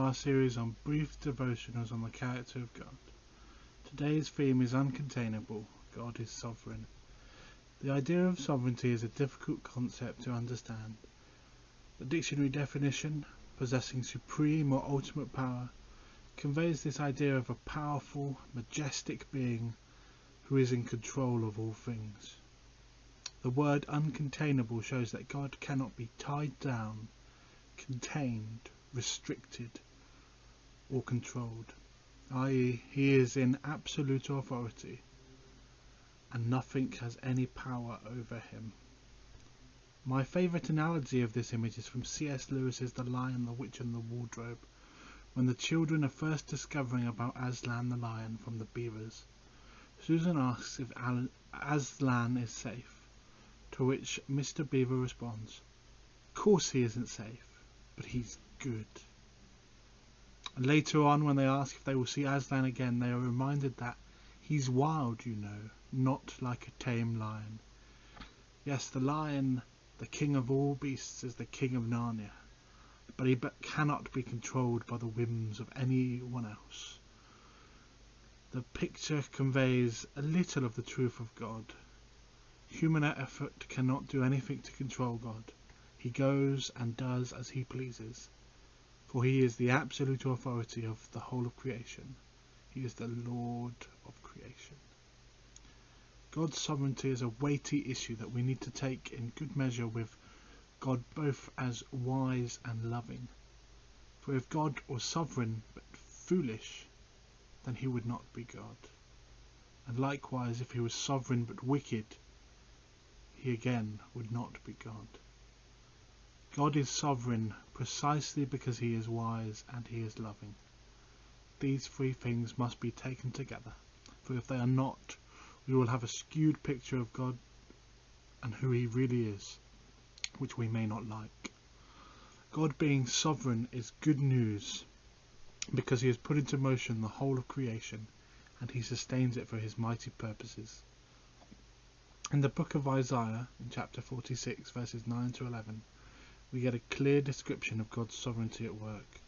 our series on brief devotionals on the character of God. Today's theme is Uncontainable, God is Sovereign. The idea of sovereignty is a difficult concept to understand. The dictionary definition, possessing supreme or ultimate power, conveys this idea of a powerful, majestic being who is in control of all things. The word uncontainable shows that God cannot be tied down, contained, restricted, or controlled, i.e. he is in absolute authority and nothing has any power over him. My favourite analogy of this image is from C.S. Lewis's The Lion, the Witch and the Wardrobe, when the children are first discovering about Aslan the lion from the beavers. Susan asks if Aslan is safe, to which Mr. Beaver responds, "Of course he isn't safe, but he's good." And later on, when they ask if they will see Aslan again, they are reminded that he's wild, not like a tame lion. Yes, the lion, the king of all beasts, is the king of Narnia, but he cannot be controlled by the whims of anyone else. The picture conveys a little of the truth of God. Human effort cannot do anything to control God. He goes and does as he pleases, for he is the absolute authority of the whole of creation. He is the Lord of creation. God's sovereignty is a weighty issue that we need to take in good measure with God both as wise and loving. For if God was sovereign but foolish, then he would not be God. And likewise, if he was sovereign but wicked, he again would not be God. God is sovereign precisely because he is wise and he is loving. These three things must be taken together, for if they are not, we will have a skewed picture of God and who he really is, which we may not like. God being sovereign is good news because he has put into motion the whole of creation and he sustains it for his mighty purposes. In the book of Isaiah, in chapter 46, verses 9 to 11, we get a clear description of God's sovereignty at work.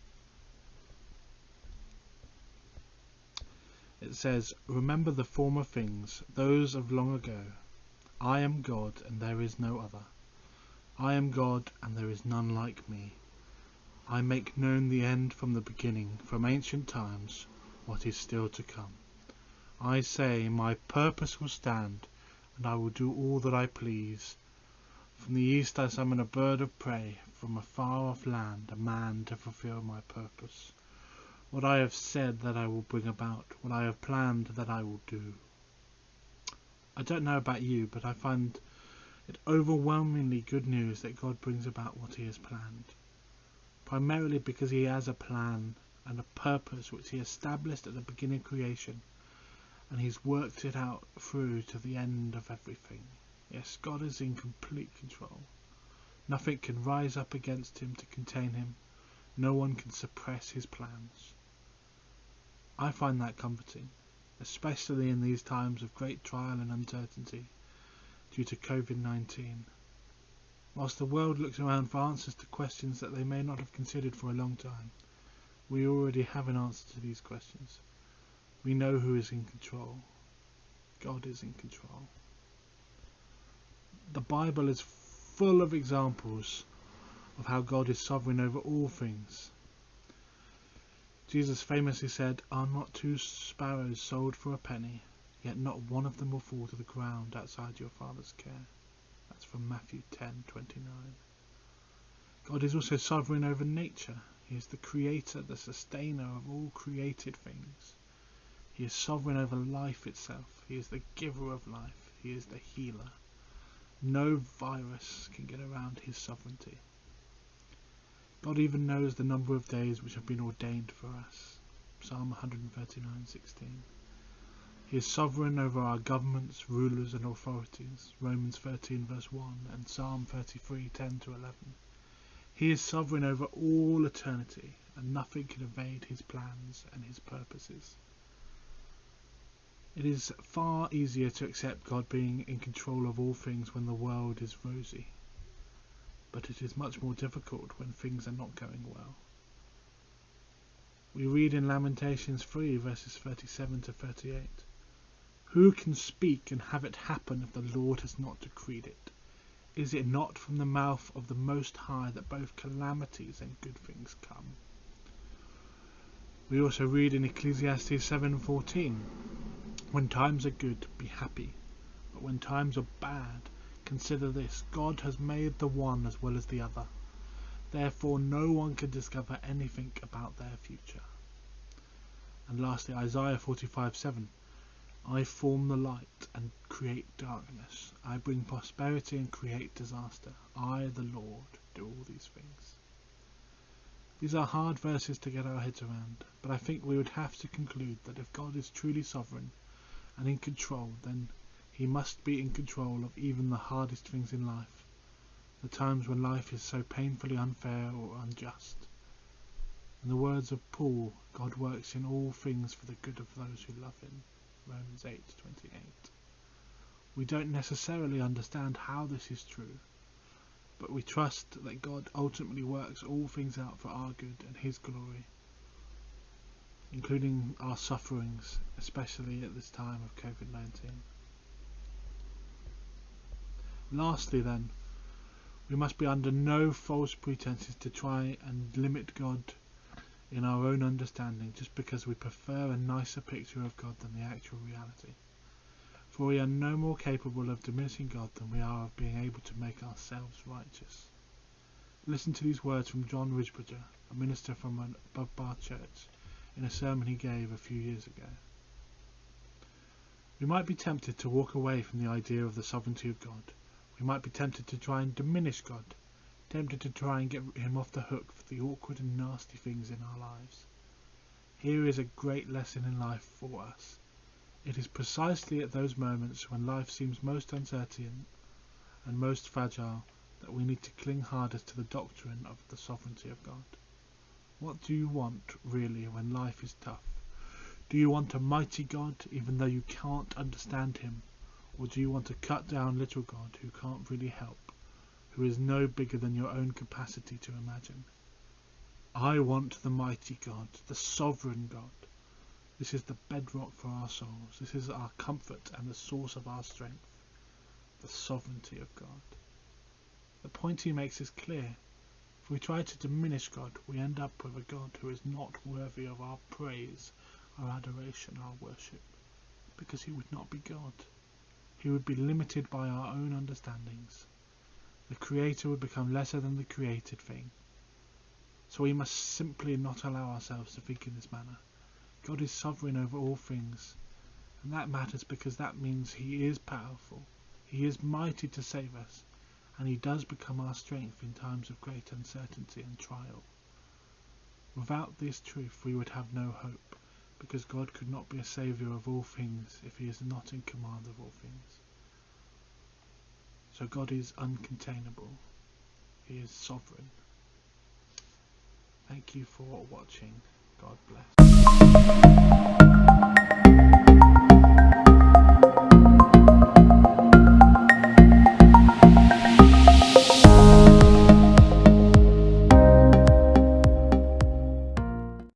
It says, "Remember the former things, those of long ago. I am God, and there is no other. I am God, and there is none like me. I make known the end from the beginning, from ancient times, what is still to come. I say, my purpose will stand, and I will do all that I please. From the east I summon a bird of prey, from a far-off land a man to fulfill my purpose. What I have said that I will bring about, what I have planned that I will do." I don't know about you, but I find it overwhelmingly good news that God brings about what he has planned. Primarily because he has a plan and a purpose which he established at the beginning of creation, and he's worked it out through to the end of everything. Yes, God is in complete control. Nothing can rise up against him to contain him. No one can suppress his plans. I find that comforting, especially in these times of great trial and uncertainty due to COVID-19. Whilst the world looks around for answers to questions that they may not have considered for a long time, we already have an answer to these questions. We know who is in control. God is in control. The Bible is full of examples of how God is sovereign over all things. Jesus famously said, "Are not 2 sparrows sold for a penny? Yet not one of them will fall to the ground outside your Father's care." That's from Matthew 10:29. God is also sovereign over nature. He is the creator, the sustainer of all created things. He is sovereign over life itself. He is the giver of life. He is the healer. No virus can get around his sovereignty. God even knows the number of days which have been ordained for us. Psalm 139:16. He is sovereign over our governments, rulers and authorities. Romans 13 verse 1 and Psalm 33:10 to 11. He is sovereign over all eternity, and nothing can evade his plans and his purposes. It is far easier to accept God being in control of all things when the world is rosy, but it is much more difficult when things are not going well. We read in Lamentations 3 verses 37 to 38. Who can speak and have it happen if the Lord has not decreed it? Is it not from the mouth of the Most High that both calamities and good things come? We also read in Ecclesiastes 7:14, when times are good, be happy, but when times are bad, consider this, God has made the one as well as the other. Therefore no one can discover anything about their future. And lastly, Isaiah 45:7, I form the light and create darkness. I bring prosperity and create disaster. I, the Lord, do all these things. These are hard verses to get our heads around, but I think we would have to conclude that if God is truly sovereign and in control, then he must be in control of even the hardest things in life, the times when life is so painfully unfair or unjust. In the words of Paul, God works in all things for the good of those who love him. Romans 8:28. We don't necessarily understand how this is true, but we trust that God ultimately works all things out for our good and his glory, including our sufferings, especially at this time of COVID-19. Lastly then, we must be under no false pretenses to try and limit God in our own understanding just because we prefer a nicer picture of God than the actual reality. For we are no more capable of diminishing God than we are of being able to make ourselves righteous. Listen to these words from John Risbridger, a minister from an above-bar church, in a sermon he gave a few years ago. We might be tempted to walk away from the idea of the sovereignty of God. We might be tempted to try and diminish God, tempted to try and get him off the hook for the awkward and nasty things in our lives. Here is a great lesson in life for us. It is precisely at those moments when life seems most uncertain and most fragile that we need to cling hardest to the doctrine of the sovereignty of God. What do you want, really, when life is tough? Do you want a mighty God, even though you can't understand him? Or do you want a cut-down little God who can't really help, who is no bigger than your own capacity to imagine? I want the mighty God, the sovereign God. This is the bedrock for our souls. This is our comfort and the source of our strength, the sovereignty of God. The point he makes is clear. If we try to diminish God, we end up with a God who is not worthy of our praise, our adoration, our worship, because he would not be God. He would be limited by our own understandings. The Creator would become lesser than the created thing. So we must simply not allow ourselves to think in this manner. God is sovereign over all things, and that matters because that means he is powerful, he is mighty to save us, and he does become our strength in times of great uncertainty and trial. Without this truth we would have no hope, because God could not be a saviour of all things if he is not in command of all things. So God is uncontainable, he is sovereign. Thank you for watching. God bless.